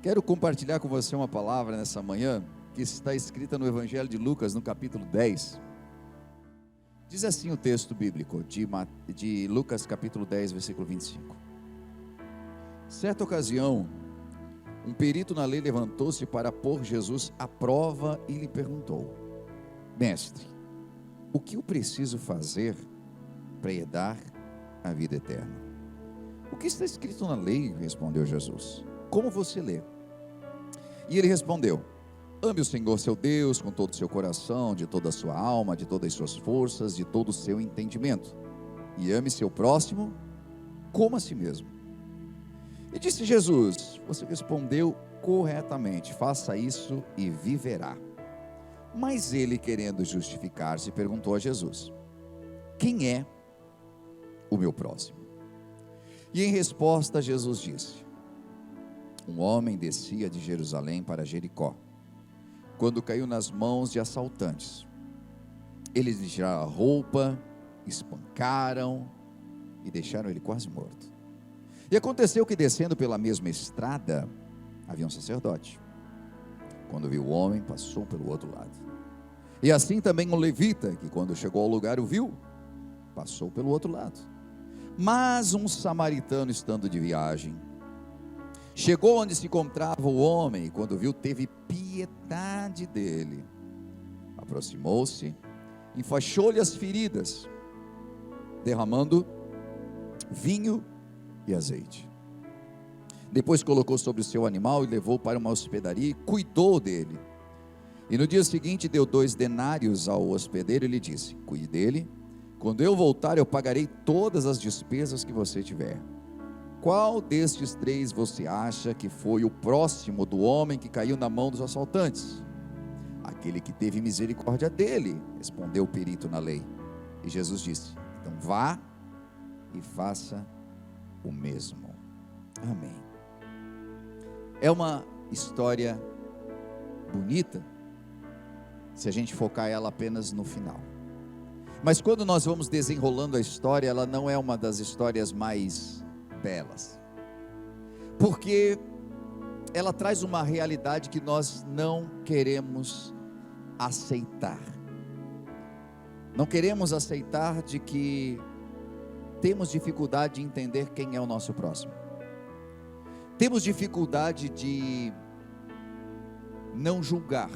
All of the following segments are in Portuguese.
Quero compartilhar com você uma palavra nessa manhã, que está escrita no Evangelho de Lucas, no capítulo 10. Diz assim o texto bíblico de Lucas capítulo 10, versículo 25. Certa ocasião, um perito na lei levantou-se para pôr Jesus à prova e lhe perguntou: Mestre, o que eu preciso fazer para herdar a vida eterna? O que está escrito na lei? Respondeu Jesus. Como você lê? E ele respondeu: ame o Senhor seu Deus com todo o seu coração, de toda a sua alma, de todas as suas forças, de todo o seu entendimento, e ame seu próximo como a si mesmo. E disse Jesus: você respondeu corretamente, faça isso e viverá. Mas ele, querendo justificar-se, perguntou a Jesus: quem é o meu próximo? E em resposta Jesus disse: um homem descia de Jerusalém para Jericó, quando caiu nas mãos de assaltantes. Eles lhe tiraram a roupa, espancaram e deixaram ele quase morto. E aconteceu que, descendo pela mesma estrada, havia um sacerdote. Quando viu o homem, passou pelo outro lado. E assim também um levita, que quando chegou ao lugar o viu, passou pelo outro lado. Mas um samaritano, estando de viagem, chegou onde se encontrava o homem, e quando viu, teve piedade dele. Aproximou-se, enfaixou-lhe as feridas, derramando vinho e azeite. Depois colocou sobre o seu animal e levou para uma hospedaria e cuidou dele. E no dia seguinte deu 2 denários ao hospedeiro e lhe disse: cuide dele, quando eu voltar eu pagarei todas as despesas que você tiver. Qual destes 3 você acha que foi o próximo do homem que caiu na mão dos assaltantes? Aquele que teve misericórdia dele, respondeu o perito na lei. E Jesus disse: então vá e faça o mesmo. Amém. É uma história bonita, se a gente focar ela apenas no final. Mas quando nós vamos desenrolando a história, ela não é uma das histórias mais belas, porque ela traz uma realidade que nós não queremos aceitar. Não queremos aceitar de que temos dificuldade de entender quem é o nosso próximo. Temos dificuldade de não julgar.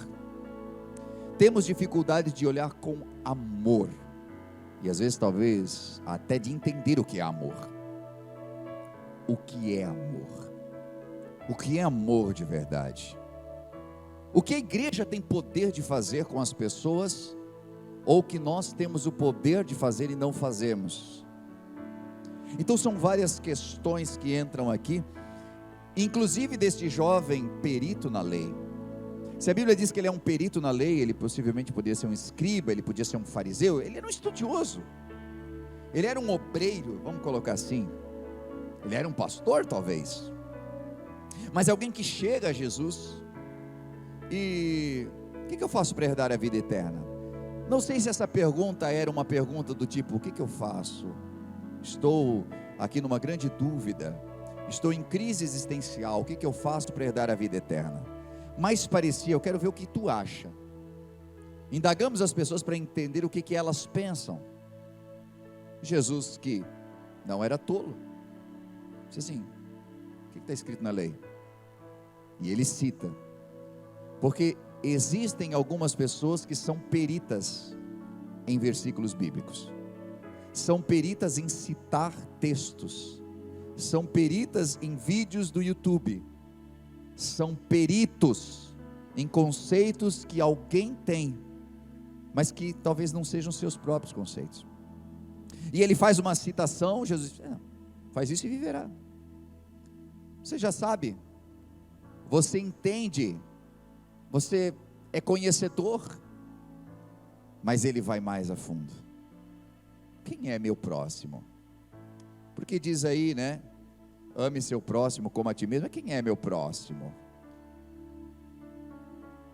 Temos dificuldade de olhar com amor. E às vezes talvez até de entender o que é amor. O que é amor? O que é amor de verdade? O que a igreja tem poder de fazer com as pessoas, ou que nós temos o poder de fazer e não fazemos? Então são várias questões que entram aqui, inclusive deste jovem perito na lei. Se a Bíblia diz que ele é um perito na lei, ele possivelmente poderia ser um escriba, ele podia ser um fariseu, ele era um estudioso, ele era um obreiro, vamos colocar assim. Ele era um pastor talvez, mas alguém que chega a Jesus e: o que eu faço para herdar a vida eterna? Não sei se essa pergunta era uma pergunta do tipo: o que eu faço? Estou aqui numa grande dúvida, estou em crise existencial, o que eu faço para herdar a vida eterna? Mas parecia: eu quero ver o que tu acha. Indagamos as pessoas para entender o que elas pensam. Jesus, que não era tolo, disse assim: o que está escrito na lei? E ele cita, porque existem algumas pessoas que são peritas em versículos bíblicos, são peritas em citar textos, são peritas em vídeos do YouTube, são peritos em conceitos que alguém tem, mas que talvez não sejam seus próprios conceitos. E ele faz uma citação, Jesus diz: faz isso e viverá. Você já sabe, você entende, você é conhecedor, mas ele vai mais a fundo. Quem é meu próximo? Porque diz aí, né? Ame seu próximo como a ti mesmo. Quem é meu próximo?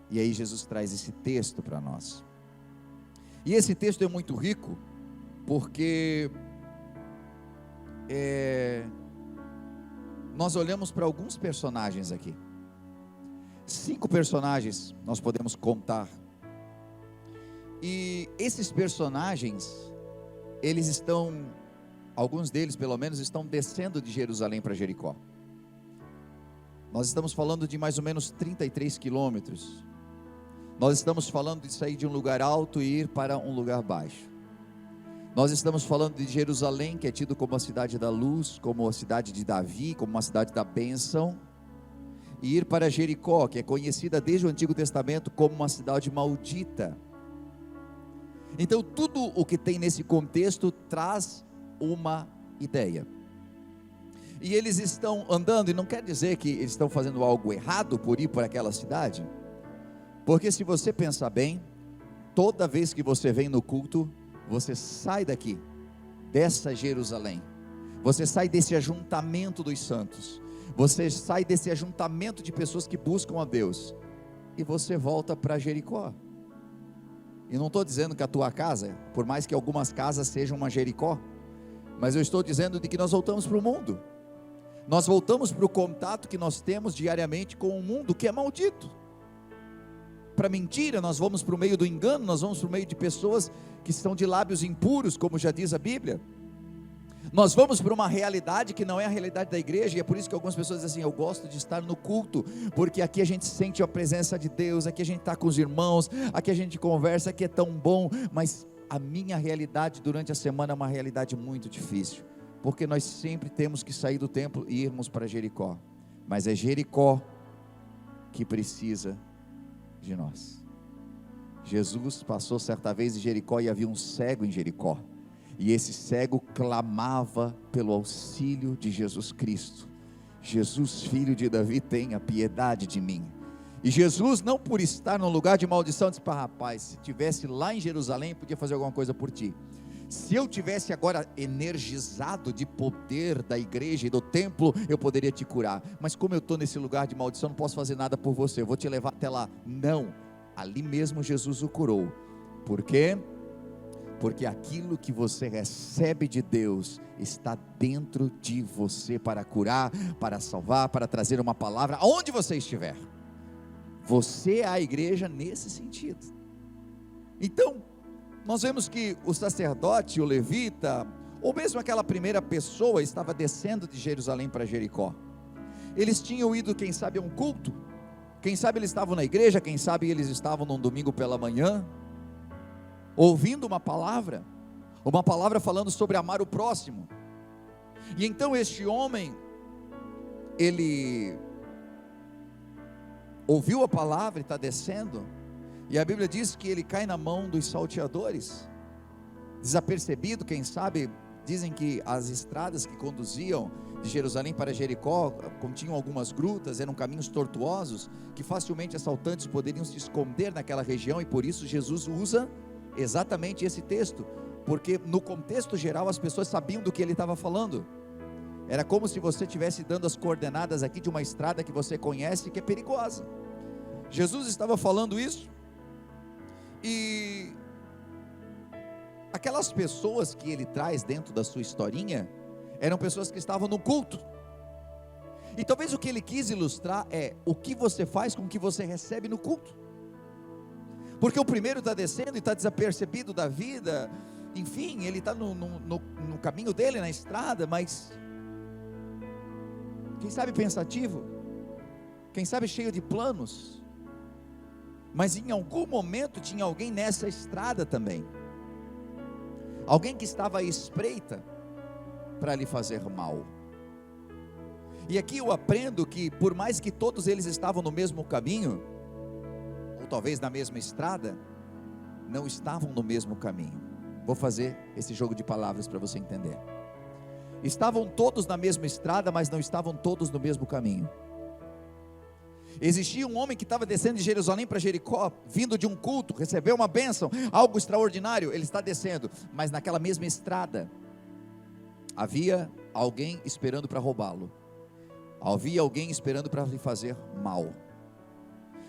E aí Jesus traz esse texto para nós. E esse texto é muito rico, porque nós olhamos para alguns personagens aqui. 5 personagens nós podemos contar. E esses personagens, eles estão, alguns deles pelo menos, estão descendo de Jerusalém para Jericó. Nós estamos falando de mais ou menos 33 quilômetros. Nós estamos falando de sair de um lugar alto e ir para um lugar baixo. Nós estamos falando de Jerusalém, que é tido como a cidade da luz, como a cidade de Davi, como uma cidade da bênção, e ir para Jericó, que é conhecida desde o Antigo Testamento como uma cidade maldita. Então tudo o que tem nesse contexto traz uma ideia. E eles estão andando, e não quer dizer que eles estão fazendo algo errado por ir por aquela cidade, porque se você pensar bem, toda vez que você vem no culto, você sai daqui, dessa Jerusalém, você sai desse ajuntamento dos santos, você sai desse ajuntamento de pessoas que buscam a Deus, e você volta para Jericó. E não estou dizendo que a tua casa, por mais que algumas casas sejam uma Jericó, mas eu estou dizendo de que nós voltamos para o mundo. Nós voltamos para o contato que nós temos diariamente com o mundo que é maldito. Para a mentira, nós vamos para o meio do engano, nós vamos para o meio de pessoas que estão de lábios impuros, como já diz a Bíblia. Nós vamos para uma realidade que não é a realidade da igreja, e é por isso que algumas pessoas dizem assim: eu gosto de estar no culto, porque aqui a gente sente a presença de Deus, aqui a gente está com os irmãos, aqui a gente conversa, aqui é tão bom. Mas a minha realidade durante a semana é uma realidade muito difícil, porque nós sempre temos que sair do templo e irmos para Jericó, mas é Jericó que precisa de nós. Jesus passou certa vez em Jericó e havia um cego em Jericó, e esse cego clamava pelo auxílio de Jesus Cristo: Jesus, filho de Davi, tenha piedade de mim. E Jesus, não por estar num lugar de maldição, disse para: rapaz, se tivesse lá em Jerusalém, podia fazer alguma coisa por ti. Se eu tivesse agora energizado de poder da igreja e do templo, eu poderia te curar, mas como eu estou nesse lugar de maldição, não posso fazer nada por você, eu vou te levar até lá. Não, ali mesmo Jesus o curou. Por quê? Porque aquilo que você recebe de Deus está dentro de você para curar, para salvar, para trazer uma palavra aonde você estiver. Você é a igreja nesse sentido. Então nós vemos que o sacerdote, o levita, ou mesmo aquela primeira pessoa, estava descendo de Jerusalém para Jericó. Eles tinham ido, quem sabe, a um culto, quem sabe eles estavam na igreja, quem sabe eles estavam num domingo pela manhã, ouvindo uma palavra falando sobre amar o próximo. E então este homem, ele ouviu a palavra e está descendo, e a Bíblia diz que ele cai na mão dos salteadores, desapercebido, quem sabe. Dizem que as estradas que conduziam de Jerusalém para Jericó continham algumas grutas, eram caminhos tortuosos, que facilmente assaltantes poderiam se esconder naquela região, e por isso Jesus usa exatamente esse texto, porque no contexto geral as pessoas sabiam do que ele estava falando. Era como se você estivesse dando as coordenadas aqui de uma estrada que você conhece, que é perigosa. Jesus estava falando isso, e aquelas pessoas que ele traz dentro da sua historinha, eram pessoas que estavam no culto, e talvez o que ele quis ilustrar é o que você faz com o que você recebe no culto, porque o primeiro está descendo e está desapercebido da vida, enfim, ele está no caminho dele, na estrada, mas quem sabe pensativo, quem sabe cheio de planos, mas em algum momento tinha alguém nessa estrada também, alguém que estava à espreita para lhe fazer mal. E aqui eu aprendo que por mais que todos eles estavam no mesmo caminho, ou talvez na mesma estrada, não estavam no mesmo caminho. Vou fazer esse jogo de palavras para você entender. Estavam todos na mesma estrada, mas não estavam todos no mesmo caminho. Existia um homem que estava descendo de Jerusalém para Jericó, vindo de um culto, recebeu uma bênção, algo extraordinário, ele está descendo, mas naquela mesma estrada, havia alguém esperando para roubá-lo, havia alguém esperando para lhe fazer mal,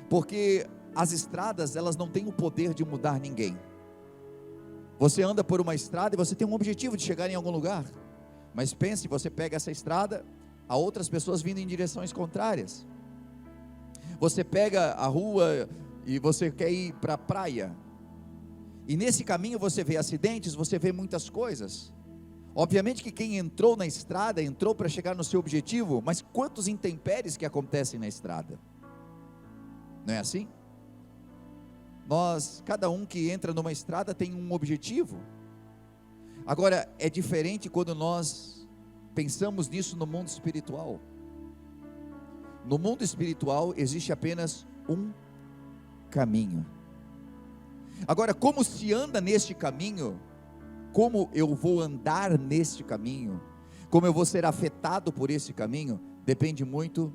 porque as estradas, elas não têm o poder de mudar ninguém. Você anda por uma estrada e você tem um objetivo de chegar em algum lugar, mas pense, você pega essa estrada, há outras pessoas vindo em direções contrárias. Você pega a rua e você quer ir para a praia, e nesse caminho você vê acidentes, você vê muitas coisas. Obviamente que quem entrou na estrada, entrou para chegar no seu objetivo, mas quantos intempéries que acontecem na estrada? Não é assim? Cada um que entra numa estrada tem um objetivo. Agora, é diferente quando nós pensamos nisso no mundo espiritual. No mundo espiritual existe apenas um caminho. Agora, como se anda neste caminho, como eu vou andar neste caminho, como eu vou ser afetado por esse caminho, depende muito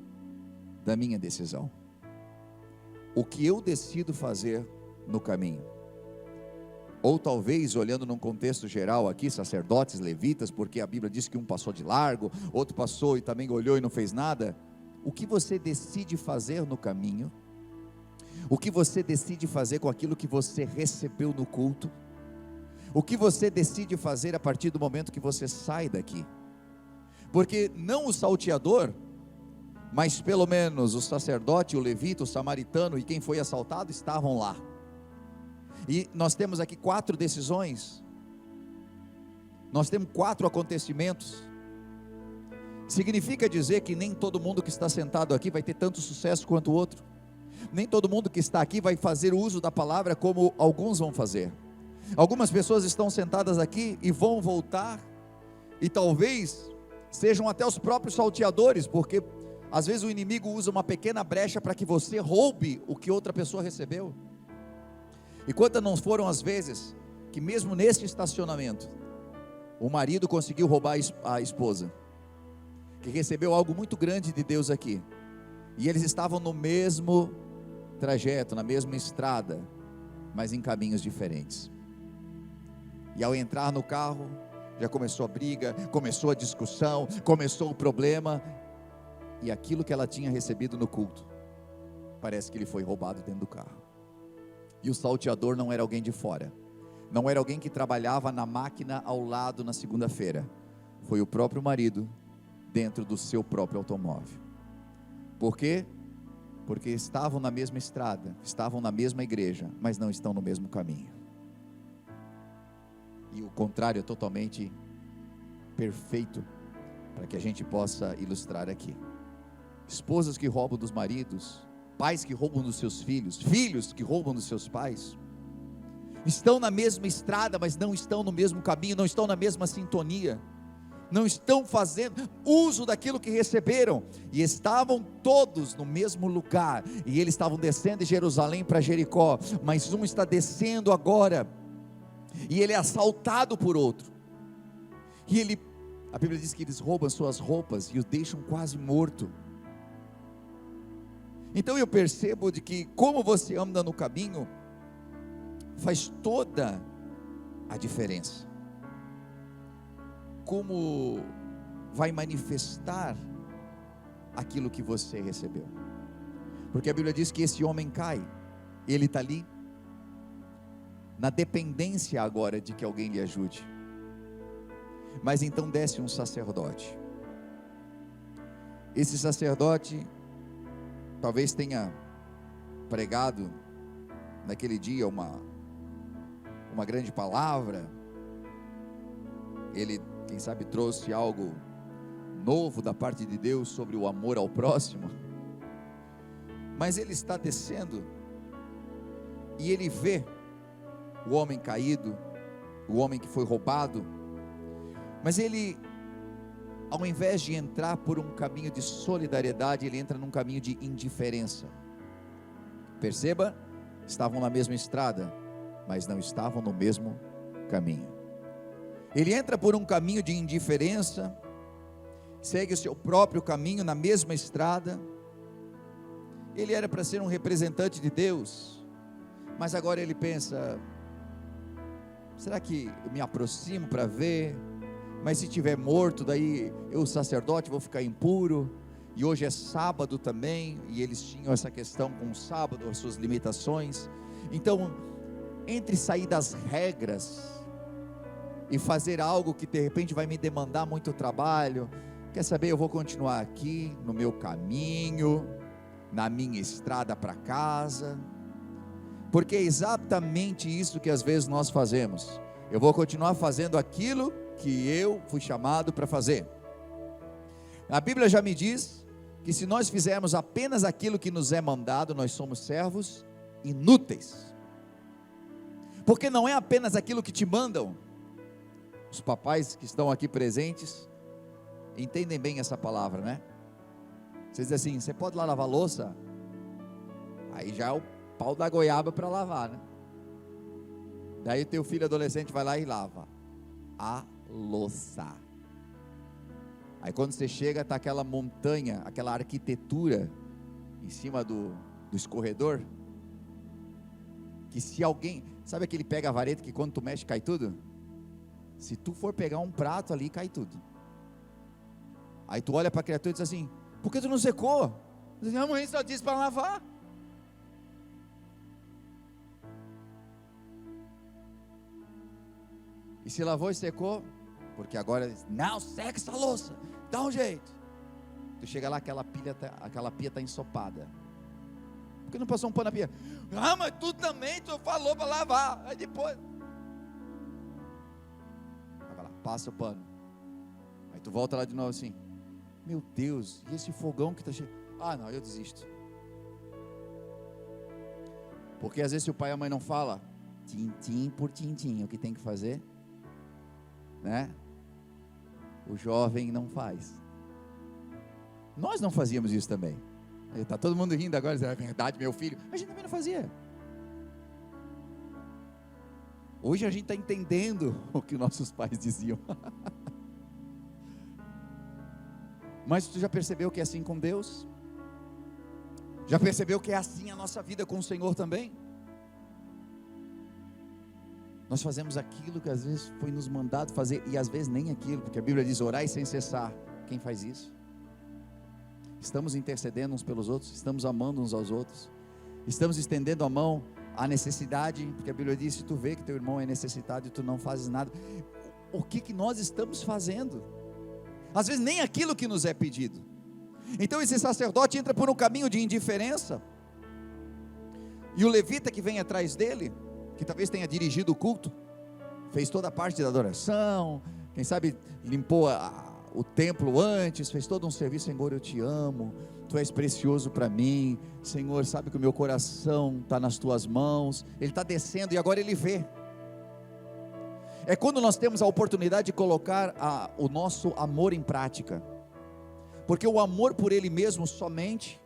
da minha decisão. O que eu decido fazer no caminho. Ou talvez, olhando num contexto geral aqui, sacerdotes, levitas, porque a Bíblia diz que um passou de largo, outro passou e também olhou e não fez nada. O que você decide fazer no caminho? O que você decide fazer com aquilo que você recebeu no culto? O que você decide fazer a partir do momento que você sai daqui? Porque não o salteador, mas pelo menos o sacerdote, o levita, o samaritano e quem foi assaltado estavam lá. E nós temos aqui 4 decisões, nós temos 4 acontecimentos. Significa dizer que nem todo mundo que está sentado aqui vai ter tanto sucesso quanto o outro, nem todo mundo que está aqui vai fazer uso da palavra como alguns vão fazer. Algumas pessoas estão sentadas aqui e vão voltar, e talvez sejam até os próprios salteadores, porque às vezes o inimigo usa uma pequena brecha para que você roube o que outra pessoa recebeu. E quantas não foram as vezes que mesmo nesse estacionamento, o marido conseguiu roubar a esposa, que recebeu algo muito grande de Deus aqui, e eles estavam no mesmo trajeto, na mesma estrada, mas em caminhos diferentes. E ao entrar no carro, já começou a briga, começou a discussão, começou o problema, e aquilo que ela tinha recebido no culto, parece que ele foi roubado dentro do carro. E o salteador não era alguém de fora, não era alguém que trabalhava na máquina ao lado na segunda-feira, foi o próprio marido dentro do seu próprio automóvel. Por quê? Porque estavam na mesma estrada, estavam na mesma igreja, mas não estão no mesmo caminho. E o contrário é totalmente perfeito para que a gente possa ilustrar aqui. Esposas que roubam dos maridos, pais que roubam dos seus filhos, filhos que roubam dos seus pais, estão na mesma estrada, mas não estão no mesmo caminho, não estão na mesma sintonia, não estão fazendo uso daquilo que receberam, e estavam todos no mesmo lugar, e eles estavam descendo de Jerusalém para Jericó, mas um está descendo agora, e ele é assaltado por outro, e a Bíblia diz que eles roubam suas roupas, e o deixam quase morto. Então eu percebo de que como você anda no caminho, faz toda a diferença. Como vai manifestar aquilo que você recebeu. Porque a Bíblia diz que esse homem cai, ele está ali, na dependência agora de que alguém lhe ajude. Mas então desce um sacerdote. Esse sacerdote talvez tenha pregado naquele dia uma grande palavra. Ele, quem sabe, trouxe algo novo da parte de Deus sobre o amor ao próximo. Mas ele está descendo e ele vê o homem caído, o homem que foi roubado, mas ele, ao invés de entrar por um caminho de solidariedade, ele entra num caminho de indiferença. Perceba, estavam na mesma estrada, mas não estavam no mesmo caminho. Ele entra por um caminho de indiferença, segue o seu próprio caminho na mesma estrada. Ele era para ser um representante de Deus, mas agora ele pensa: será que eu me aproximo para ver? Mas se tiver morto, daí eu, sacerdote, vou ficar impuro. E hoje é sábado também, e eles tinham essa questão com o sábado, as suas limitações. Então, entre sair das regras e fazer algo que de repente vai me demandar muito trabalho, quer saber, eu vou continuar aqui no meu caminho, na minha estrada para casa, porque é exatamente isso que às vezes nós fazemos. Eu vou continuar fazendo aquilo que eu fui chamado para fazer. A Bíblia já me diz que se nós fizermos apenas aquilo que nos é mandado, nós somos servos inúteis, porque não é apenas aquilo que te mandam. Os papais que estão aqui presentes entendem bem essa palavra, né? Você diz assim: você pode lá lavar a louça? Aí já é o pau da goiaba para lavar, né? Daí teu filho adolescente vai lá e lava a louça. Aí quando você chega, está aquela montanha, aquela arquitetura em cima do escorredor, que se alguém, sabe aquele pega a vareta que quando tu mexe cai tudo? Se tu for pegar um prato ali, cai tudo. Aí tu olha para a criatura e diz assim: por que tu não secou? Diz assim: a mãe só disse para lavar. E se lavou e secou, porque agora não, seca essa louça, dá um jeito. Tu chega lá, aquela pia está ensopada. Por que não passou um pano na pia? Ah, mas tu também, tu falou para lavar. Aí depois vai lá, passa o pano. Aí tu volta lá de novo assim: meu Deus, e esse fogão que está cheio? Ah não, eu desisto. Porque às vezes se o pai e a mãe não falam, tintim por tintim, o que tem que fazer, né? O jovem não faz. Nós não fazíamos isso também. Está todo mundo rindo agora, é verdade, meu filho. A gente também não fazia. Hoje a gente está entendendo o que nossos pais diziam. Mas tu já percebeu que é assim com Deus? Já percebeu que é assim a nossa vida com o Senhor também? Nós fazemos aquilo que às vezes foi nos mandado fazer, e às vezes nem aquilo, porque a Bíblia diz: orai sem cessar. Quem faz isso? Estamos intercedendo uns pelos outros, estamos amando uns aos outros, estamos estendendo a mão à necessidade, porque a Bíblia diz: se tu vê que teu irmão é necessitado e tu não fazes nada, o que nós estamos fazendo? Às vezes nem aquilo que nos é pedido. Então esse sacerdote entra por um caminho de indiferença, e o levita que vem atrás dele, que talvez tenha dirigido o culto, fez toda a parte da adoração, quem sabe limpou o templo antes, fez todo um serviço. Senhor, eu te amo, tu és precioso para mim, Senhor, sabe que o meu coração está nas tuas mãos. Ele está descendo e agora ele vê. É quando nós temos a oportunidade de colocar o nosso amor em prática, porque o amor por ele mesmo somente,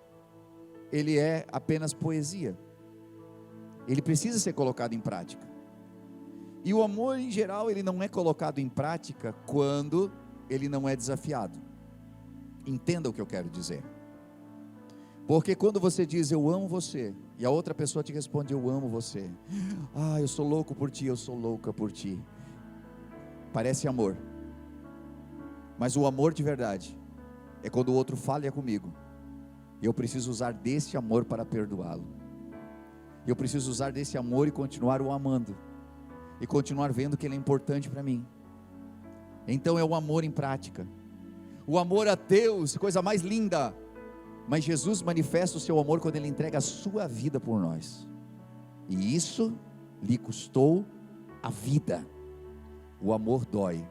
ele é apenas poesia. Ele precisa ser colocado em prática. E o amor em geral, ele não é colocado em prática quando ele não é desafiado. Entenda o que eu quero dizer. Porque quando você diz eu amo você, e a outra pessoa te responde eu amo você, eu sou louco por ti, eu sou louca por ti, parece amor. Mas o amor de verdade é quando o outro falha comigo, e eu preciso usar desse amor para perdoá-lo. Eu preciso usar desse amor e continuar o amando, e continuar vendo que ele é importante para mim. Então é o amor em prática. O amor a Deus, coisa mais linda. Mas Jesus manifesta o seu amor quando ele entrega a sua vida por nós, e isso lhe custou a vida. O amor dói,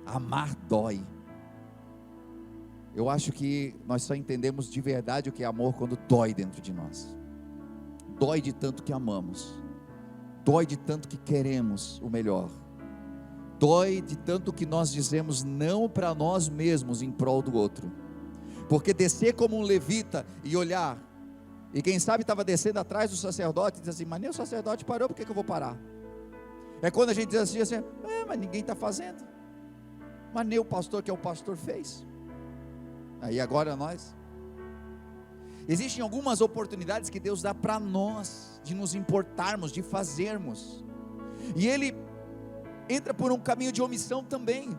amar dói. Eu acho que nós só entendemos de verdade o que é amor quando dói dentro de nós. Dói de tanto que amamos, dói de tanto que queremos o melhor, dói de tanto que nós dizemos não para nós mesmos em prol do outro. Porque descer como um levita e olhar, e quem sabe estava descendo atrás do sacerdote, e diz assim: mas nem o sacerdote parou, por que eu vou parar? É quando a gente diz assim, mas ninguém está fazendo, mas nem o pastor que é o pastor fez. Aí agora nós, existem algumas oportunidades que Deus dá para nós, de nos importarmos, de fazermos, e Ele entra por um caminho de omissão também.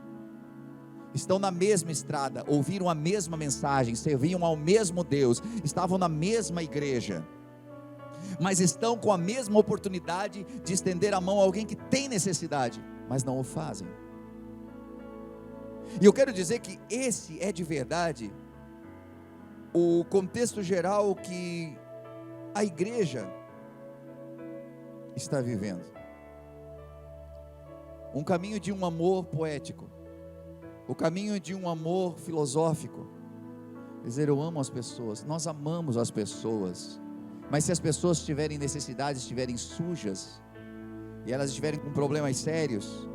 Estão na mesma estrada, ouviram a mesma mensagem, serviam ao mesmo Deus, estavam na mesma igreja, mas estão com a mesma oportunidade de estender a mão a alguém que tem necessidade, mas não o fazem. E eu quero dizer que esse é de verdade o contexto geral que a igreja está vivendo. Um caminho de um amor poético, o caminho de um amor filosófico. Dizer, eu amo as pessoas, nós amamos as pessoas, mas se as pessoas tiverem necessidades, estiverem sujas, e elas estiverem com problemas sérios,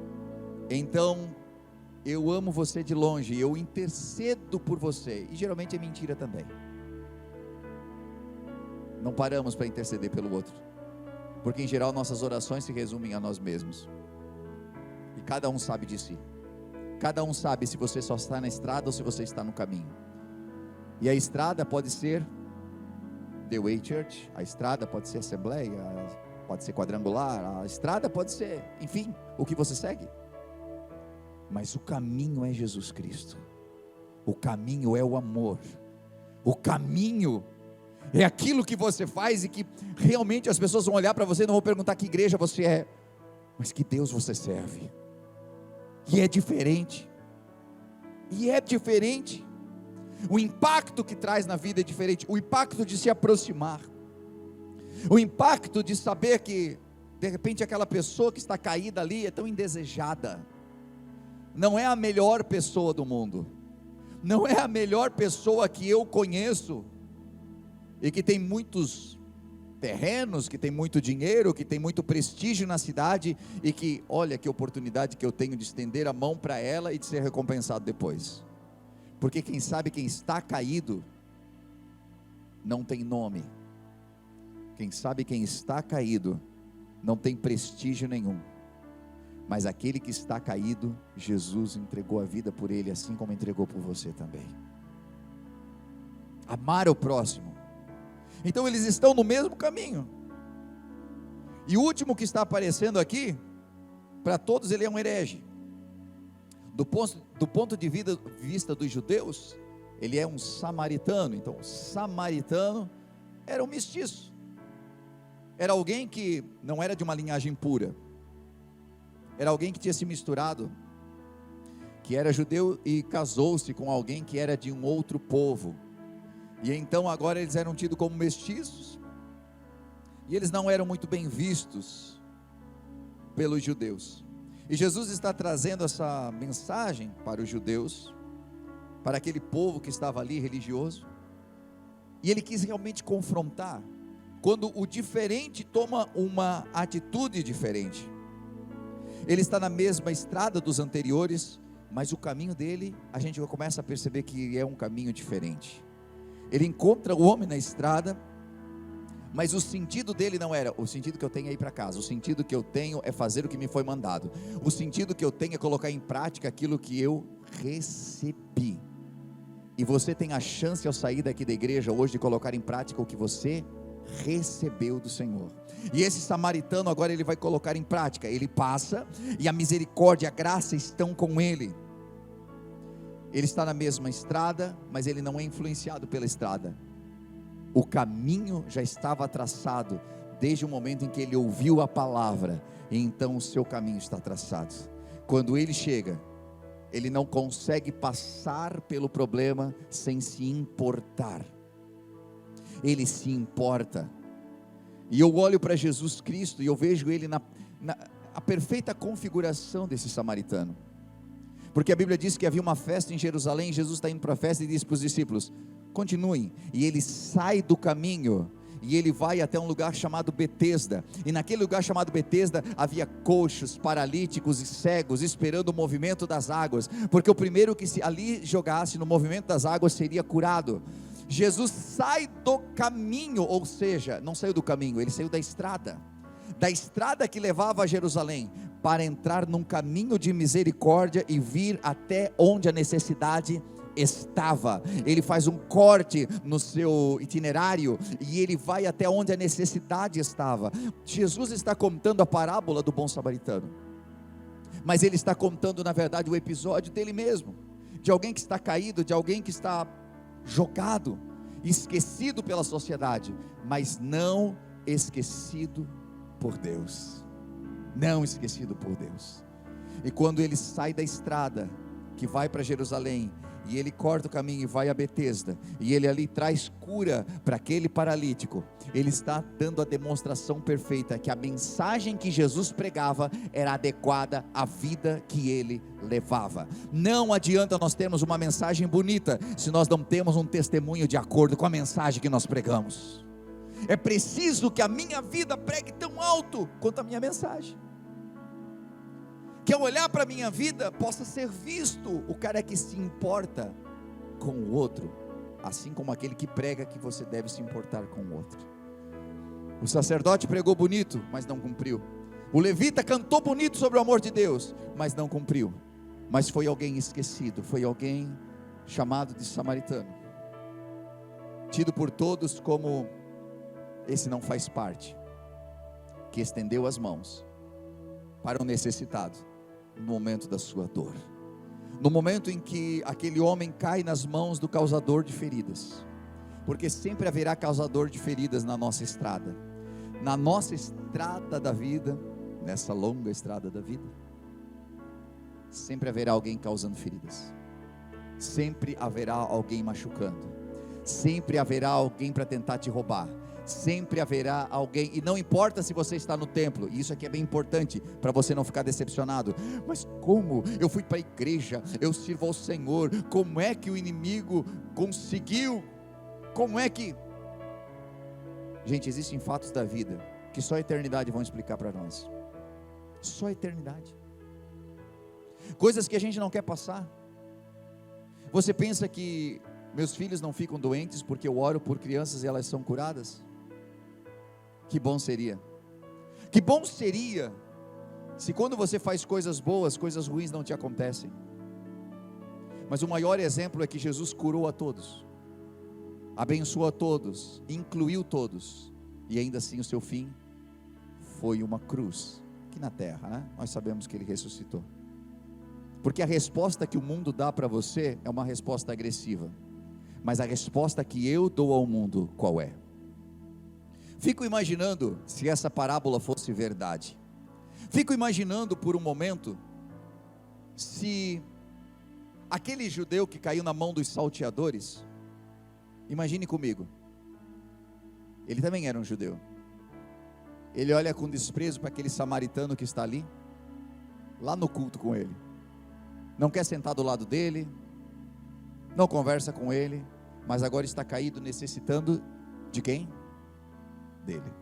então eu amo você de longe, eu intercedo por você, e geralmente é mentira também. Não paramos para interceder pelo outro, porque em geral nossas orações se resumem a nós mesmos, e cada um sabe de si, cada um sabe se você só está na estrada ou se você está no caminho. E a estrada pode ser The Way Church, a estrada pode ser Assembleia, pode ser Quadrangular, a estrada pode ser, enfim, o que você segue. Mas o caminho é Jesus Cristo, o caminho é o amor, o caminho é aquilo que você faz e que realmente as pessoas vão olhar para você e não vão perguntar que igreja você é, mas que Deus você serve. E é diferente, o impacto que traz na vida é diferente, o impacto de se aproximar, o impacto de saber que de repente aquela pessoa que está caída ali é tão indesejada, não é a melhor pessoa do mundo, não é a melhor pessoa que eu conheço, e que tem muitos terrenos, que tem muito dinheiro, que tem muito prestígio na cidade, e que olha que oportunidade que eu tenho de estender a mão para ela e de ser recompensado depois. Porque quem sabe quem está caído não tem nome, quem sabe quem está caído não tem prestígio nenhum, mas aquele que está caído, Jesus entregou a vida por ele, assim como entregou por você também. Amar o próximo. Então eles estão no mesmo caminho, e o último que está aparecendo aqui, para todos ele é um herege. Do ponto de vista dos judeus, ele é um samaritano. Então o samaritano era um mestiço, era alguém que não era de uma linhagem pura, era alguém que tinha se misturado, que era judeu e casou-se com alguém que era de um outro povo, e então agora eles eram tidos como mestiços, e eles não eram muito bem vistos pelos judeus. E Jesus está trazendo essa mensagem para os judeus, para aquele povo que estava ali religioso, e ele quis realmente confrontar, quando o diferente toma uma atitude diferente. Ele está na mesma estrada dos anteriores, mas o caminho dele, a gente começa a perceber que é um caminho diferente. Ele encontra o homem na estrada, mas o sentido dele não era, o sentido que eu tenho é ir para casa, o sentido que eu tenho é fazer o que me foi mandado, o sentido que eu tenho é colocar em prática aquilo que eu recebi. E você tem a chance ao sair daqui da igreja hoje de colocar em prática o que você recebeu do Senhor. E esse samaritano agora ele vai colocar em prática, ele passa, e a misericórdia e a graça estão com ele. Ele está na mesma estrada, mas ele não é influenciado pela estrada. O caminho já estava traçado desde o momento em que ele ouviu a palavra, e então o seu caminho está traçado. Quando ele chega, ele não consegue passar pelo problema sem se importar. Ele se importa. E eu olho para Jesus Cristo e eu vejo ele na perfeita configuração desse samaritano. Porque a Bíblia diz que havia uma festa em Jerusalém, Jesus está indo para a festa e diz para os discípulos: continuem, e ele sai do caminho, e ele vai até um lugar chamado Betesda, e naquele lugar chamado Betesda, havia coxos, paralíticos e cegos, esperando o movimento das águas, porque o primeiro que se ali jogasse no movimento das águas, seria curado. Jesus sai do caminho, ou seja, não saiu do caminho, ele saiu da estrada que levava a Jerusalém, para entrar num caminho de misericórdia, e vir até onde a necessidade estava. Ele faz um corte no seu itinerário, e ele vai até onde a necessidade estava. Jesus está contando a parábola do bom samaritano, mas ele está contando na verdade o episódio dele mesmo, de alguém que está caído, de alguém que está jogado, esquecido pela sociedade, mas não esquecido por Deus, não esquecido por Deus. E quando ele sai da estrada que vai para Jerusalém, e ele corta o caminho e vai a Betesda, e ele ali traz cura para aquele paralítico, ele está dando a demonstração perfeita que a mensagem que Jesus pregava era adequada à vida que ele levava. Não adianta nós termos uma mensagem bonita se nós não temos um testemunho de acordo com a mensagem que nós pregamos. É preciso que a minha vida pregue tão alto quanto a minha mensagem, que ao olhar para a minha vida possa ser visto o cara que se importa com o outro, assim como aquele que prega que você deve se importar com o outro. O sacerdote pregou bonito, mas não cumpriu. O levita cantou bonito sobre o amor de Deus, mas não cumpriu. Mas foi alguém esquecido, foi alguém chamado de samaritano, tido por todos como esse não faz parte, que estendeu as mãos para o necessitado no momento da sua dor, no momento em que aquele homem cai nas mãos do causador de feridas, porque sempre haverá causador de feridas na nossa estrada da vida, nessa longa estrada da vida, sempre haverá alguém causando feridas, sempre haverá alguém machucando, sempre haverá alguém para tentar te roubar, sempre haverá alguém, e não importa se você está no templo, e isso aqui é bem importante, para você não ficar decepcionado, mas como? Eu fui para a igreja, eu sirvo ao Senhor, como é que o inimigo conseguiu? Como é que... Gente, existem fatos da vida, que só a eternidade vão explicar para nós, só a eternidade, coisas que a gente não quer passar. Você pensa que meus filhos não ficam doentes porque eu oro por crianças e elas são curadas? Que bom seria se quando você faz coisas boas, coisas ruins não te acontecem. Mas o maior exemplo é que Jesus curou a todos, abençoou a todos, incluiu todos, e ainda assim o seu fim foi uma cruz, aqui na terra, né? Nós sabemos que ele ressuscitou, porque a resposta que o mundo dá para você é uma resposta agressiva, mas a resposta que eu dou ao mundo, qual é? Fico imaginando se essa parábola fosse verdade, fico imaginando por um momento, se aquele judeu que caiu na mão dos salteadores, imagine comigo, ele também era um judeu, ele olha com desprezo para aquele samaritano que está ali, lá no culto com ele, não quer sentar do lado dele, não conversa com ele, mas agora está caído, necessitando de quem? Dele.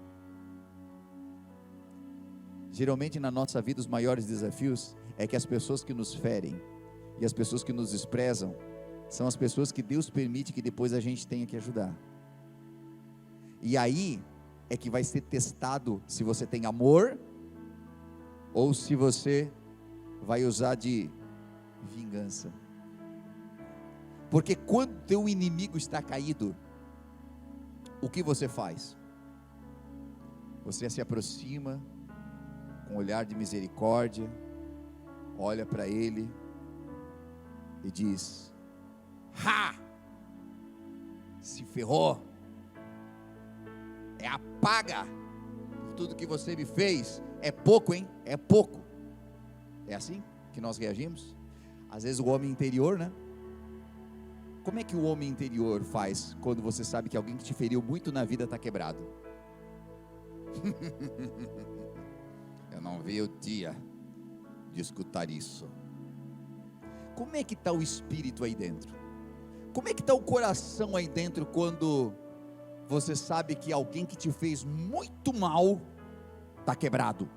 Geralmente na nossa vida os maiores desafios é que as pessoas que nos ferem e as pessoas que nos desprezam são as pessoas que Deus permite que depois a gente tenha que ajudar. E aí é que vai ser testado se você tem amor ou se você vai usar de vingança. Porque quando teu inimigo está caído, o que você faz? Você se aproxima com um olhar de misericórdia, olha para ele e diz: ha! Se ferrou, é a paga de tudo que você me fez, é pouco, hein? É pouco. É assim que nós reagimos? Às vezes o homem interior, né? Como é que o homem interior faz quando você sabe que alguém que te feriu muito na vida está quebrado? Eu não vi o dia de escutar isso. Como é que está o espírito aí dentro? Como é que está o coração aí dentro quando você sabe que alguém que te fez muito mal está quebrado?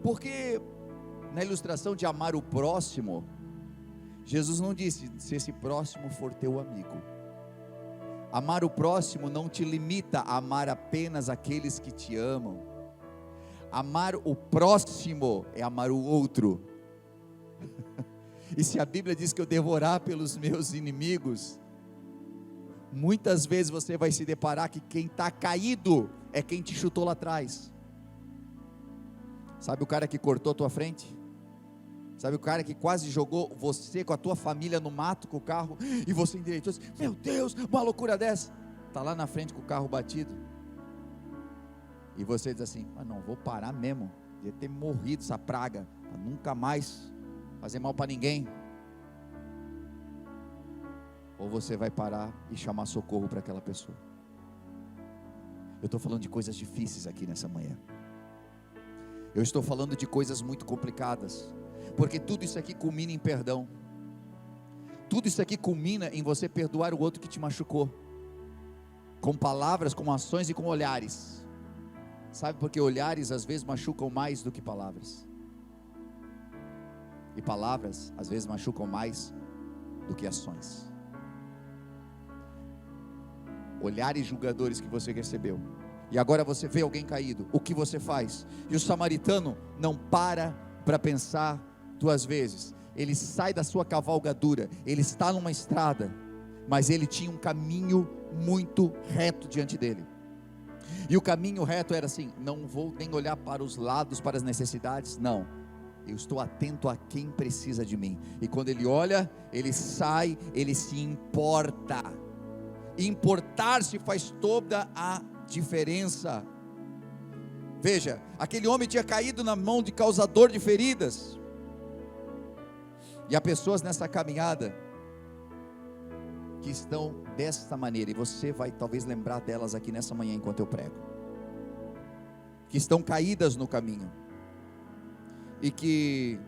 Porque na ilustração de amar o próximo, Jesus não disse: se esse próximo for teu amigo. Amar o próximo não te limita a amar apenas aqueles que te amam. Amar o próximo é amar o outro. E se a Bíblia diz que eu devorar pelos meus inimigos, muitas vezes você vai se deparar que quem está caído é quem te chutou lá atrás. Sabe o cara que cortou a tua frente? Sabe o cara que quase jogou você com a tua família no mato com o carro, e você endireitou assim: meu Deus, uma loucura dessa, está lá na frente com o carro batido, e você diz assim: ah, não, vou parar mesmo, devia ter morrido essa praga, para nunca mais fazer mal para ninguém. ou você vai parar e chamar socorro para aquela pessoa. Eu estou falando de coisas difíceis aqui nessa manhã. Eu estou falando de coisas muito complicadas, porque tudo isso aqui culmina em perdão. Tudo isso aqui culmina em você perdoar o outro que te machucou, com palavras, com ações e com olhares. Sabe por que olhares às vezes machucam mais do que palavras? E palavras às vezes machucam mais do que ações. Olhares julgadores que você recebeu, e agora você vê alguém caído, o que você faz? E o samaritano não para pensar duas vezes. Ele sai da sua cavalgadura, ele está numa estrada, mas ele tinha um caminho muito reto diante dele. E o caminho reto era assim: não vou nem olhar para os lados, para as necessidades, não, eu estou atento a quem precisa de mim. E quando ele olha, ele sai, ele se importa. Importar-se faz toda a diferença. Veja, aquele homem tinha caído na mão de causador de feridas. E há pessoas nessa caminhada que estão desta maneira, e você vai talvez lembrar delas aqui nessa manhã enquanto eu prego, que estão caídas no caminho, e que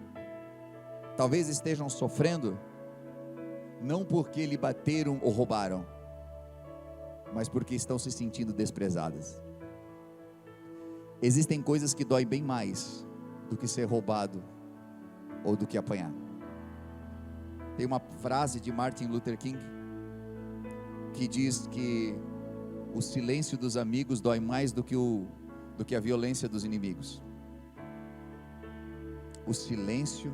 talvez estejam sofrendo, não porque lhe bateram ou roubaram, mas porque estão se sentindo desprezadas. Existem coisas que doem bem mais do que ser roubado ou do que apanhar. Tem uma frase de Martin Luther King que diz que o silêncio dos amigos dói mais do que a violência dos inimigos. O silêncio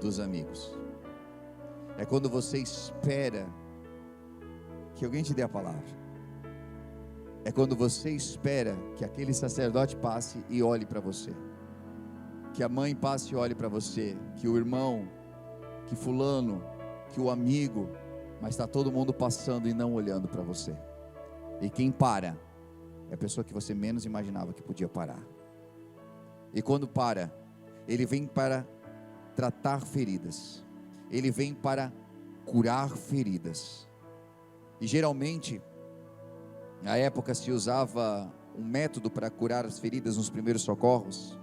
dos amigos é quando você espera que alguém te dê a palavra. É quando você espera que aquele sacerdote passe e olhe para você, que a mãe passe e olhe para você, que o irmão, que fulano, que o amigo, mas está todo mundo passando e não olhando para você. E quem para é a pessoa que você menos imaginava que podia parar. E quando para, ele vem para tratar feridas, ele vem para curar feridas. E geralmente, na época se usava um método para curar as feridas nos primeiros socorros,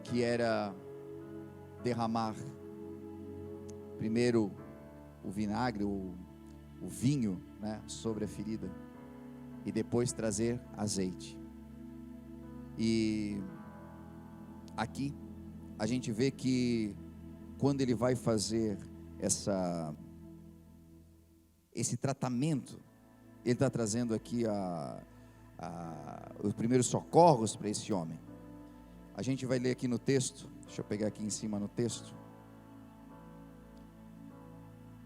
que era derramar primeiro o vinagre, o vinho, né, sobre a ferida, e depois trazer azeite. E aqui a gente vê que quando ele vai fazer esse tratamento, ele está trazendo aqui os primeiros socorros para esse homem. A gente vai ler aqui no texto, deixa eu pegar aqui em cima no texto.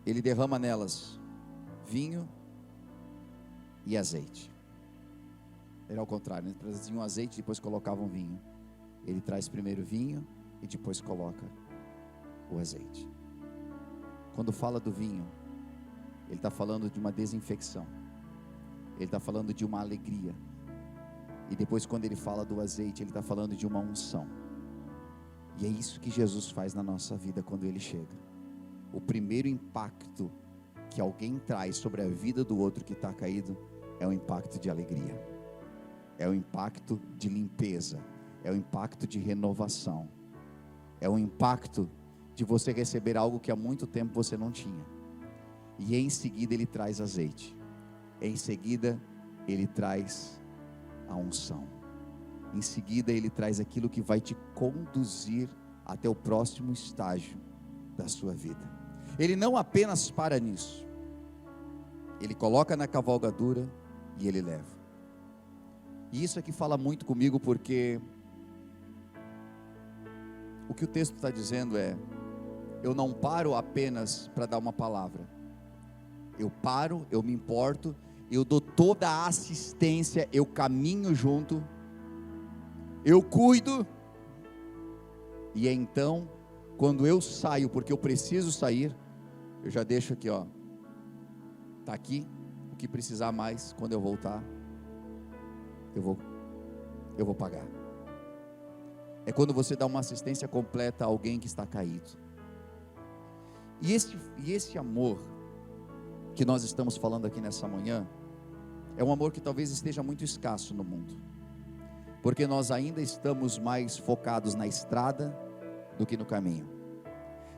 Ele derrama nelas vinho e azeite. Era ao contrário, eles traziam azeite e depois colocavam vinho. Ele traz primeiro vinho e depois coloca o azeite. Quando fala do vinho, ele está falando de uma desinfecção, ele está falando de uma alegria. E depois, quando ele fala do azeite, ele está falando de uma unção. E é isso que Jesus faz na nossa vida quando ele chega. O primeiro impacto que alguém traz sobre a vida do outro que está caído é um impacto de alegria, é um impacto de limpeza, é um impacto de renovação, é um impacto de você receber algo que há muito tempo você não tinha. E em seguida ele traz azeite, em seguida ele traz a unção, em seguida ele traz aquilo que vai te conduzir até o próximo estágio da sua vida. Ele não apenas para nisso, ele coloca na cavalgadura e ele leva. E isso aqui fala muito comigo, porque o que o texto está dizendo é: eu não paro apenas para dar uma palavra, eu paro, eu me importo, eu dou toda a assistência, eu caminho junto, eu cuido. E então, quando eu saio, porque eu preciso sair, eu já deixo aqui, ó, está aqui, o que precisar mais, quando eu voltar, eu vou pagar. É quando você dá uma assistência completa a alguém que está caído. E esse amor, que nós estamos falando aqui nessa manhã é um amor que talvez esteja muito escasso no mundo, porque nós ainda estamos mais focados na estrada do que no caminho.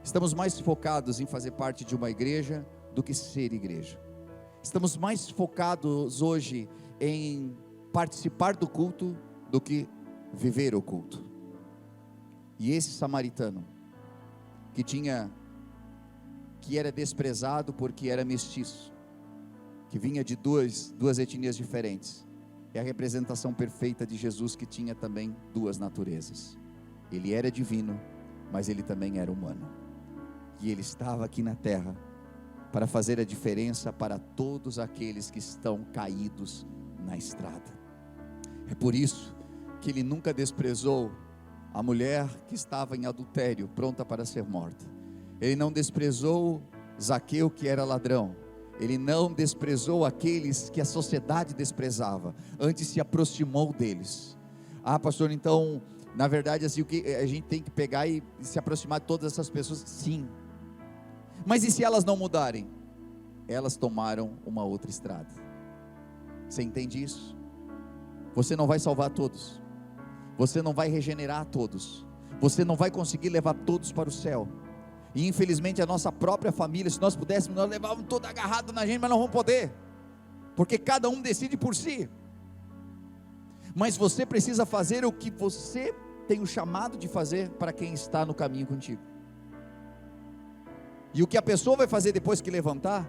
Estamos mais focados em fazer parte de uma igreja do que ser igreja. Estamos mais focados hoje em participar do culto do que viver o culto. E esse samaritano, que era desprezado porque era mestiço, que vinha de duas etnias diferentes, é a representação perfeita de Jesus, que tinha também duas naturezas. Ele era divino, mas ele também era humano, e ele estava aqui na terra para fazer a diferença para todos aqueles que estão caídos na estrada. É por isso que ele nunca desprezou a mulher que estava em adultério, pronta para ser morta. Ele não desprezou Zaqueu, que era ladrão. Ele não desprezou aqueles que a sociedade desprezava, antes se aproximou deles. Ah, pastor, então, na verdade, assim, o que a gente tem que pegar e se aproximar de todas essas pessoas? Sim. Mas e se elas não mudarem? Elas tomaram uma outra estrada. Você entende isso? Você não vai salvar todos, você não vai regenerar todos, você não vai conseguir levar todos para o céu. E infelizmente a nossa própria família, se nós pudéssemos, nós levávamos toda agarrada na gente, mas não vamos poder, porque cada um decide por si. Mas você precisa fazer o que você tem o chamado de fazer para quem está no caminho contigo. E o que a pessoa vai fazer depois que levantar,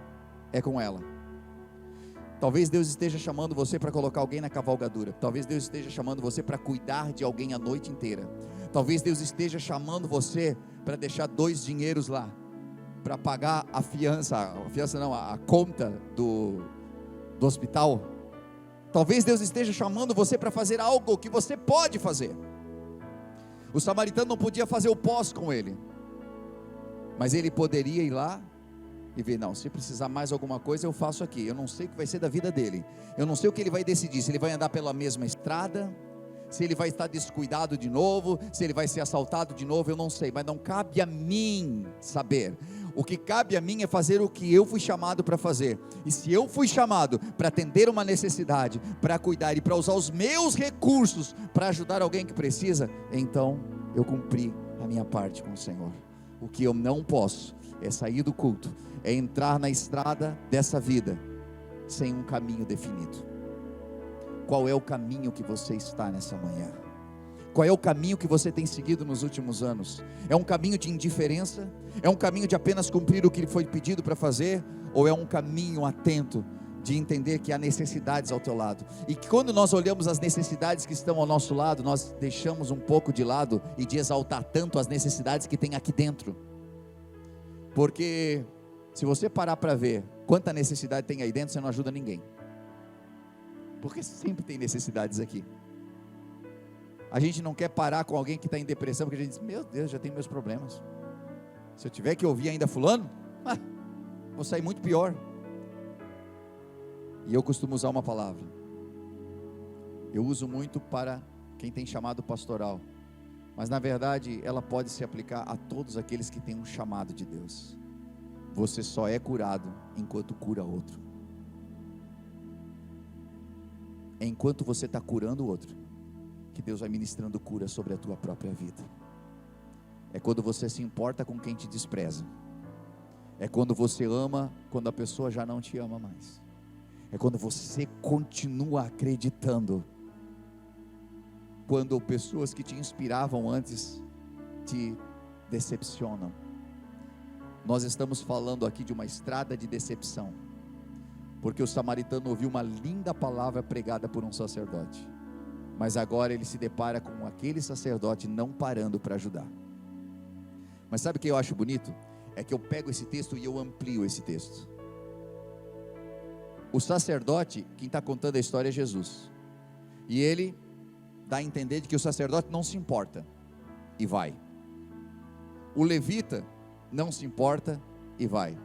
é com ela. Talvez Deus esteja chamando você para colocar alguém na cavalgadura. Talvez Deus esteja chamando você para cuidar de alguém a noite inteira. Talvez Deus esteja chamando você para deixar 2 dinheiros lá, para pagar a conta do hospital. Talvez Deus esteja chamando você para fazer algo que você pode fazer. O samaritano não podia fazer o pós com ele, mas ele poderia ir lá e ver, não, se precisar mais alguma coisa eu faço aqui. Eu não sei o que vai ser da vida dele, eu não sei o que ele vai decidir, se ele vai andar pela mesma estrada, se ele vai estar descuidado de novo, se ele vai ser assaltado de novo, eu não sei, mas não cabe a mim saber. O que cabe a mim é fazer o que eu fui chamado para fazer. E se eu fui chamado para atender uma necessidade, para cuidar e para usar os meus recursos para ajudar alguém que precisa, então eu cumpri a minha parte com o Senhor. O que eu não posso é sair do culto, é entrar na estrada dessa vida sem um caminho definido. Qual é o caminho que você está nessa manhã? Qual é o caminho que você tem seguido nos últimos anos? É um caminho de indiferença? É um caminho de apenas cumprir o que lhe foi pedido para fazer? Ou é um caminho atento de entender que há necessidades ao teu lado? E que quando nós olhamos as necessidades que estão ao nosso lado, nós deixamos um pouco de lado e de exaltar tanto as necessidades que tem aqui dentro. Porque se você parar para ver quanta necessidade tem aí dentro, você não ajuda ninguém. Porque sempre tem necessidades aqui. A gente não quer parar com alguém que está em depressão, porque a gente diz, meu Deus, já tenho meus problemas. Se eu tiver que ouvir ainda fulano, vou sair muito pior. E eu costumo usar uma palavra, eu uso muito para quem tem chamado pastoral, mas na verdade ela pode se aplicar a todos aqueles que têm um chamado de Deus. Você só é curado enquanto cura outro. É enquanto você está curando o outro que Deus vai ministrando cura sobre a tua própria vida. É quando você se importa com quem te despreza. É quando você ama quando a pessoa já não te ama mais. É quando você continua acreditando quando pessoas que te inspiravam antes te decepcionam. Nós estamos falando aqui de uma estrada de decepção, porque o samaritano ouviu uma linda palavra pregada por um sacerdote, mas agora ele se depara com aquele sacerdote não parando para ajudar. Mas sabe o que eu acho bonito? É que eu pego esse texto e eu amplio esse texto. O sacerdote, quem está contando a história é Jesus, e ele dá a entender de que o sacerdote não se importa e vai. O levita não se importa e vai,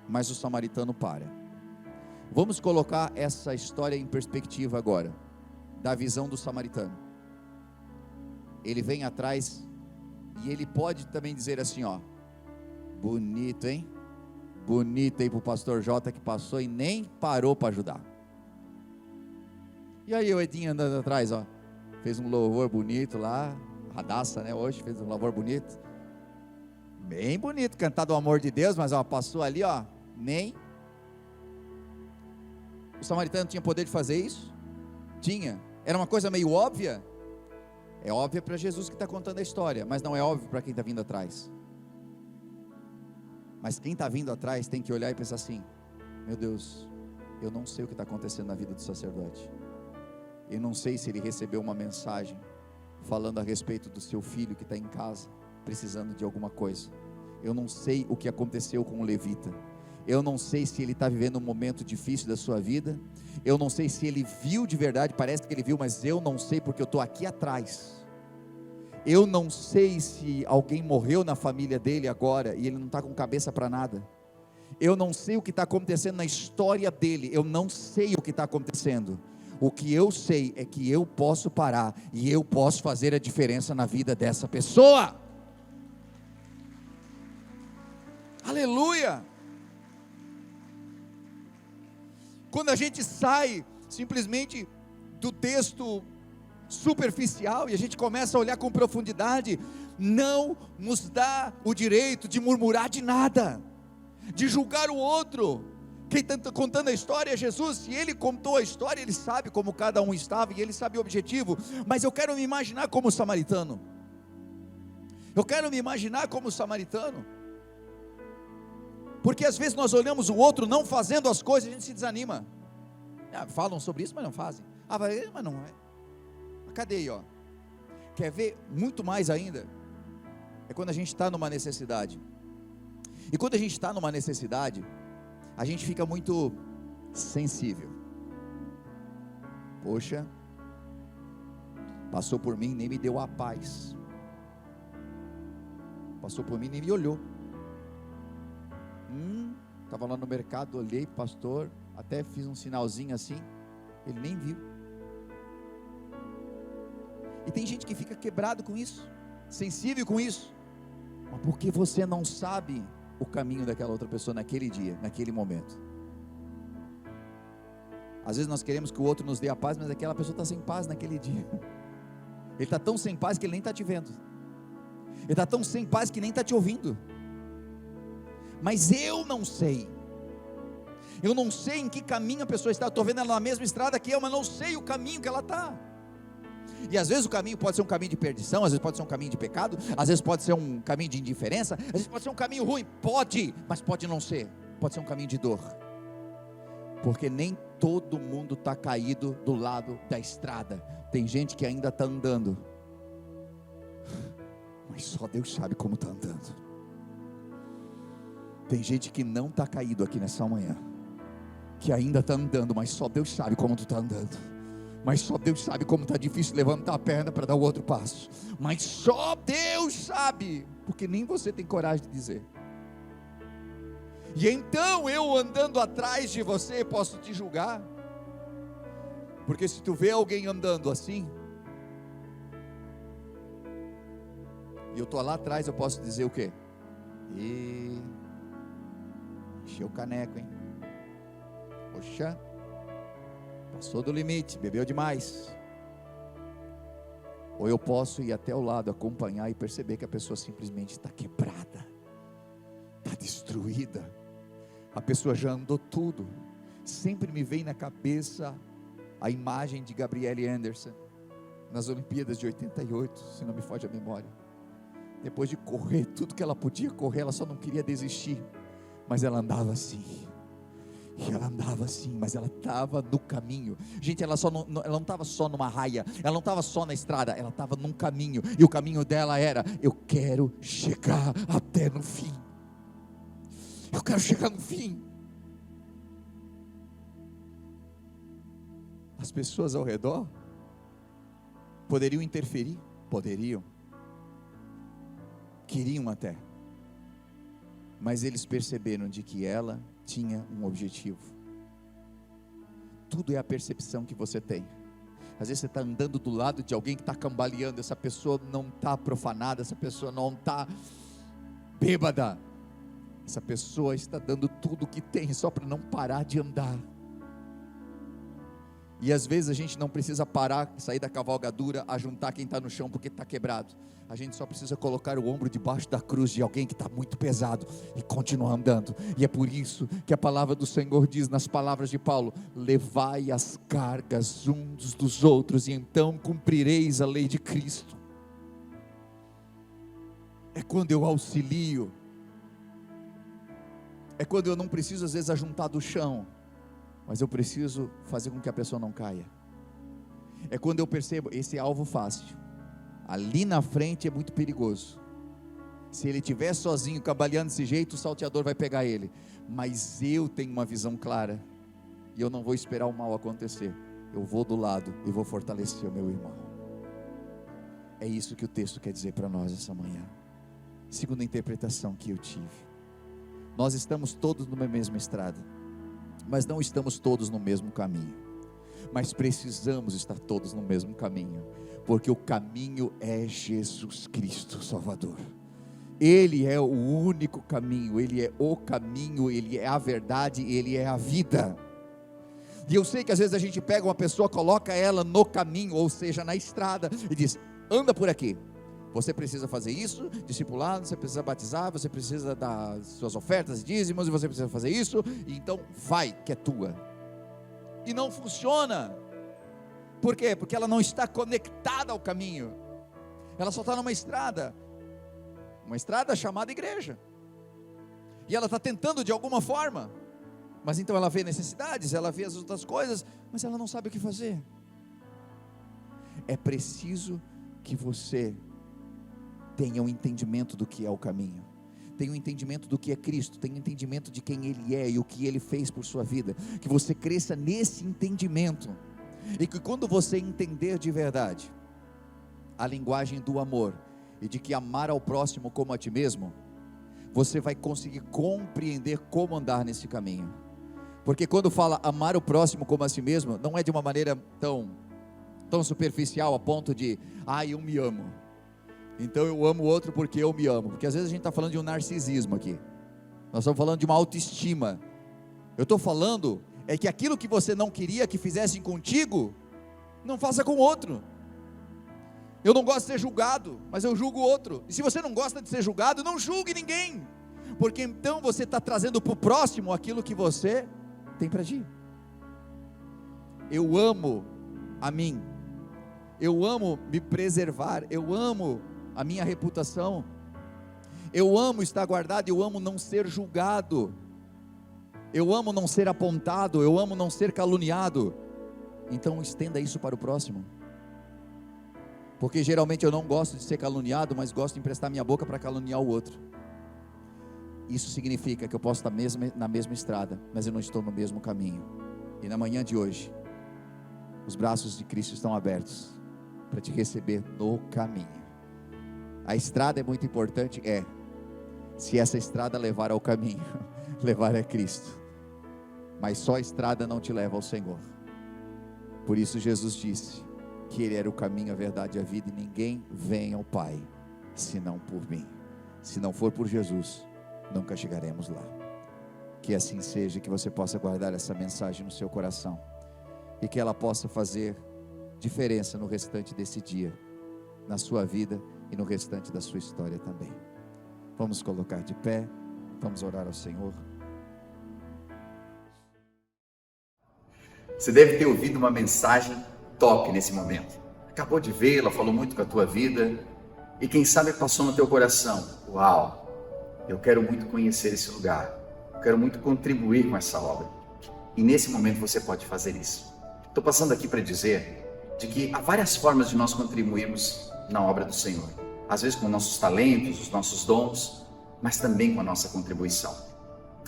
mas o samaritano para. Vamos colocar essa história em perspectiva agora, da visão do samaritano. Ele vem atrás e ele pode também dizer assim, ó, bonito, hein? bonita aí para o pastor Jota, que passou e nem parou para ajudar. E aí o Edinho andando atrás, ó, fez um louvor bonito lá, Radassa, né, hoje fez um louvor bonito, bem bonito, cantado o amor de Deus, mas ó, passou ali, ó, nem. O samaritano tinha poder de fazer isso? Tinha. Era uma coisa meio óbvia? É óbvia para Jesus que está contando a história, mas não é óbvio para quem está vindo atrás. Mas quem está vindo atrás tem que olhar e pensar assim: meu Deus, eu não sei o que está acontecendo na vida do sacerdote. Eu não sei se ele recebeu uma mensagem falando a respeito do seu filho que está em casa, precisando de alguma coisa. Eu não sei o que aconteceu com o levita. Eu não sei se ele está vivendo um momento difícil da sua vida. Eu não sei se ele viu de verdade, parece que ele viu, mas eu não sei, porque eu estou aqui atrás. Eu não sei se alguém morreu na família dele agora e ele não está com cabeça para nada. Eu não sei o que está acontecendo na história dele. Eu não sei o que está acontecendo. O que eu sei é que eu posso parar e eu posso fazer a diferença na vida dessa pessoa. Aleluia! Quando a gente sai simplesmente do texto superficial e a gente começa a olhar com profundidade, não nos dá o direito de murmurar de nada, de julgar o outro. Quem está contando a história é Jesus. Se ele contou a história, ele sabe como cada um estava e ele sabe o objetivo. Mas eu quero me imaginar como samaritano. Eu quero me imaginar como samaritano. Porque às vezes nós olhamos o outro não fazendo as coisas e a gente se desanima. Falam sobre isso, mas não fazem. Mas não é. Cadê aí, ó? Quer ver muito mais ainda? É quando a gente está numa necessidade. E quando a gente está numa necessidade, a gente fica muito sensível. Poxa, passou por mim, nem me deu a paz. Passou por mim, nem me olhou. Estava lá no mercado, olhei, pastor, até fiz um sinalzinho assim, ele nem viu. E tem gente que fica quebrado com isso, sensível com isso, mas porque você não sabe o caminho daquela outra pessoa naquele dia, naquele momento. Às vezes nós queremos que o outro nos dê a paz, mas aquela pessoa está sem paz naquele dia. Ele está tão sem paz que ele nem está te vendo. Ele está tão sem paz que nem está te ouvindo. Mas eu não sei em que caminho a pessoa está. Eu estou vendo ela na mesma estrada que eu, mas não sei o caminho que ela está. E às vezes o caminho pode ser um caminho de perdição, às vezes pode ser um caminho de pecado, às vezes pode ser um caminho de indiferença, às vezes pode ser um caminho ruim, pode, mas pode não ser, pode ser um caminho de dor, porque nem todo mundo está caído do lado da estrada. Tem gente que ainda está andando, mas só Deus sabe como está andando. Tem gente que não está caído aqui nessa manhã, que ainda está andando, mas só Deus sabe como tu está andando. Mas só Deus sabe como está difícil levantar a perna para dar o outro passo. Mas só Deus sabe, porque nem você tem coragem de dizer. E então eu andando atrás de você posso te julgar, porque se tu vê alguém andando assim, e eu estou lá atrás, eu posso dizer o quê? Encheu o caneco, hein? Poxa, passou do limite, bebeu demais. Ou eu posso ir até o lado, acompanhar e perceber que a pessoa simplesmente está quebrada, está destruída. A pessoa já andou tudo. Sempre me vem na cabeça a imagem de Gabrielle Anderson nas Olimpíadas de 88, se não me foge a memória. Depois de correr tudo que ela podia correr, ela só não queria desistir. Mas ela andava assim, e ela andava assim, mas ela estava no caminho. Gente, ela não estava só numa raia, ela não estava só na estrada, ela estava num caminho, e o caminho dela era: eu quero chegar até no fim. Eu quero chegar no fim. As pessoas ao redor poderiam interferir, poderiam, queriam até, mas eles perceberam de que ela tinha um objetivo. Tudo é a percepção que você tem. Às vezes você está andando do lado de alguém que está cambaleando, essa pessoa não está profanada, essa pessoa não está bêbada, Essa pessoa está dando tudo o que tem só para não parar de andar. E às vezes a gente não precisa parar, sair da cavalgadura, ajuntar quem está no chão porque está quebrado. A gente só precisa colocar o ombro debaixo da cruz de alguém que está muito pesado e continuar andando. E é por isso que a palavra do Senhor diz nas palavras de Paulo: levai as cargas uns dos outros e então cumprireis a lei de Cristo. É quando eu auxilio, é quando eu não preciso às vezes ajuntar do chão, mas eu preciso fazer com que a pessoa não caia. É quando eu percebo, esse é alvo fácil, ali na frente é muito perigoso. Se ele estiver sozinho, cambaleando desse jeito, o salteador vai pegar ele. Mas eu tenho uma visão clara, e eu não vou esperar o mal acontecer. Eu vou do lado e vou fortalecer o meu irmão. É isso que o texto quer dizer para nós essa manhã. Segunda interpretação que eu tive: nós estamos todos numa mesma estrada, mas não estamos todos no mesmo caminho. Mas precisamos estar todos no mesmo caminho, porque o caminho é Jesus Cristo Salvador. Ele é o único caminho, Ele é o caminho, Ele é a verdade, Ele é a vida. E eu sei que às vezes a gente pega uma pessoa, coloca ela no caminho, ou seja, na estrada, e diz: anda por aqui, você precisa fazer isso, discipulado, você precisa batizar, você precisa dar suas ofertas e dízimos, e você precisa fazer isso, e então vai, que é tua. E não funciona. Por quê? Porque ela não está conectada ao caminho, ela só está numa estrada, uma estrada chamada igreja, e ela está tentando de alguma forma, mas então ela vê necessidades, ela vê as outras coisas, mas ela não sabe o que fazer. É preciso que você tenha um entendimento do que é o caminho, tenha um entendimento do que é Cristo, tenha um entendimento de quem Ele é e o que Ele fez por sua vida, que você cresça nesse entendimento, e que quando você entender de verdade a linguagem do amor, e de que amar ao próximo como a ti mesmo, você vai conseguir compreender como andar nesse caminho. Porque quando fala amar o próximo como a si mesmo, não é de uma maneira tão superficial, a ponto de, eu me amo, então eu amo o outro porque eu me amo. Porque às vezes a gente está falando de um narcisismo aqui, nós estamos falando de uma autoestima. Eu estou falando é que aquilo que você não queria que fizessem contigo, não faça com o outro. Eu não gosto de ser julgado, mas eu julgo o outro. E se você não gosta de ser julgado, não julgue ninguém, porque então você está trazendo para o próximo aquilo que você tem para ti. Eu amo a mim, eu amo me preservar, eu amo a minha reputação, eu amo estar guardado, eu amo não ser julgado, eu amo não ser apontado, eu amo não ser caluniado. Então estenda isso para o próximo, porque geralmente eu não gosto de ser caluniado, mas gosto de emprestar minha boca para caluniar o outro. Isso significa que eu posso estar na mesma estrada, mas eu não estou no mesmo caminho. E na manhã de hoje, os braços de Cristo estão abertos para te receber no caminho. A estrada é muito importante, se essa estrada levar ao caminho, levar a Cristo, mas só a estrada não te leva ao Senhor. Por isso Jesus disse que Ele era o caminho, a verdade e a vida, e ninguém vem ao Pai, senão por mim. Se não for por Jesus, nunca chegaremos lá. Que assim seja, que você possa guardar essa mensagem no seu coração, e que ela possa fazer diferença no restante desse dia, na sua vida e no restante da sua história também. Vamos colocar de pé, vamos orar ao Senhor. Você deve ter ouvido uma mensagem top nesse momento. Acabou de vê-la, falou muito com a tua vida, e quem sabe passou no teu coração: uau, eu quero muito conhecer esse lugar, eu quero muito contribuir com essa obra. E nesse momento você pode fazer isso. Estou passando aqui para dizer de que há várias formas de nós contribuirmos na obra do Senhor. Às vezes com nossos talentos, os nossos dons, mas também com a nossa contribuição.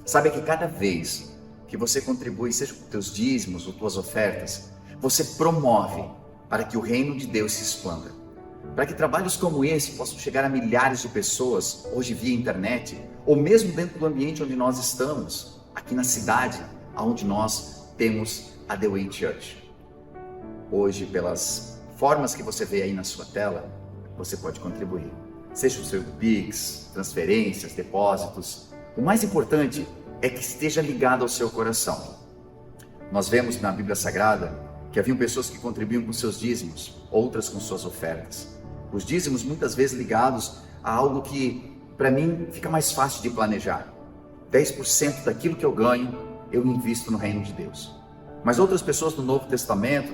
Sabe que cada vez que você contribui, seja com teus dízimos ou tuas ofertas, você promove para que o reino de Deus se expanda, para que trabalhos como esse possam chegar a milhares de pessoas, hoje via internet, ou mesmo dentro do ambiente onde nós estamos, aqui na cidade, onde nós temos a The Way Church. Hoje, pelas formas que você vê aí na sua tela, você pode contribuir, seja o seu Pix, transferências, depósitos, O mais importante é que esteja ligado ao seu coração. Nós vemos na Bíblia Sagrada que haviam pessoas que contribuíam com seus dízimos, outras com suas ofertas. Os dízimos muitas vezes ligados a algo que, para mim, fica mais fácil de planejar. 10% daquilo que eu ganho, eu invisto no reino de Deus. Mas outras pessoas do Novo Testamento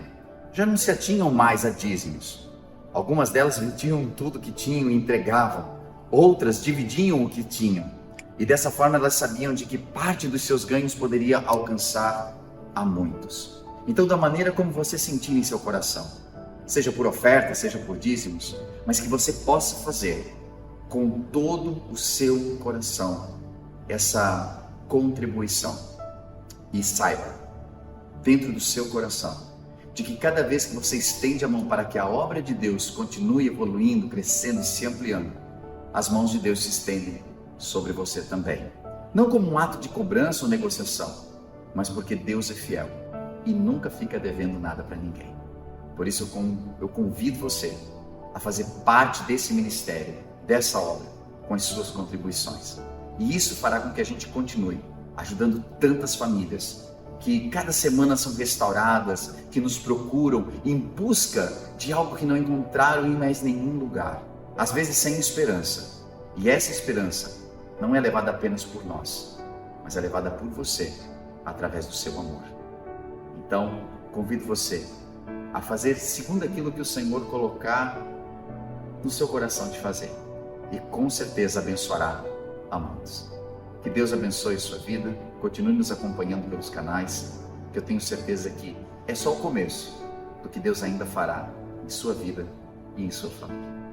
já não se atinham mais a dízimos. Algumas delas vendiam tudo que tinham e entregavam. Outras dividiam o que tinham. E dessa forma elas sabiam de que parte dos seus ganhos poderia alcançar a muitos. Então, da maneira como você sentir em seu coração, seja por oferta, seja por dízimos, mas que você possa fazer com todo o seu coração essa contribuição. E saiba, dentro do seu coração, de que cada vez que você estende a mão para que a obra de Deus continue evoluindo, crescendo e se ampliando, as mãos de Deus se estendem sobre você também. Não como um ato de cobrança ou negociação, mas porque Deus é fiel e nunca fica devendo nada para ninguém. Por isso eu convido você a fazer parte desse ministério, dessa obra, com as suas contribuições. E isso fará com que a gente continue ajudando tantas famílias que cada semana são restauradas, que nos procuram em busca de algo que não encontraram em mais nenhum lugar, às vezes sem esperança. E essa esperança não é levada apenas por nós, mas é levada por você, através do seu amor. Então, convido você a fazer segundo aquilo que o Senhor colocar no seu coração de fazer, e com certeza abençoará a muitos. Que Deus abençoe sua vida, continue nos acompanhando pelos canais, que eu tenho certeza que é só o começo do que Deus ainda fará em sua vida e em sua família.